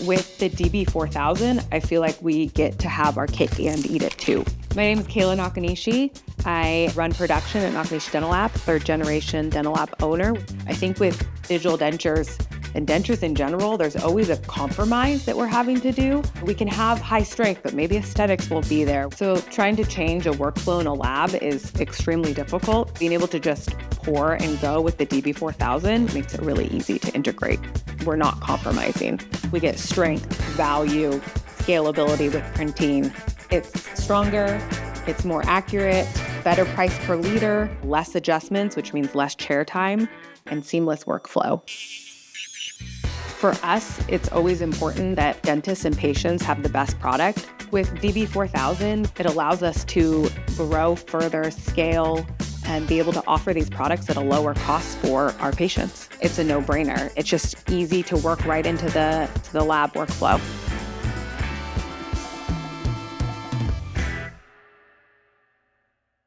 With the DB4000, I feel like we get to have our cake and eat it too. My name is Kaila Nakanishi. I run production at Nakanishi Dental Lab, third generation dental lab owner. I think with digital dentures and dentures in general, there's always a compromise that we're having to do. We can have high strength, but maybe aesthetics won't be there. So trying to change a workflow in a lab is extremely difficult. Being able to just pour and go with the DB4000 makes it really easy to integrate. We're not compromising. We get strength, value, scalability with printing. It's stronger, it's more accurate, better price per liter, less adjustments, which means less chair time, and seamless workflow. For us, it's always important that dentists and patients have the best product. With DB4000, it allows us to grow further, scale, and be able to offer these products at a lower cost for our patients. It's a no-brainer. It's just easy to work right into the lab workflow.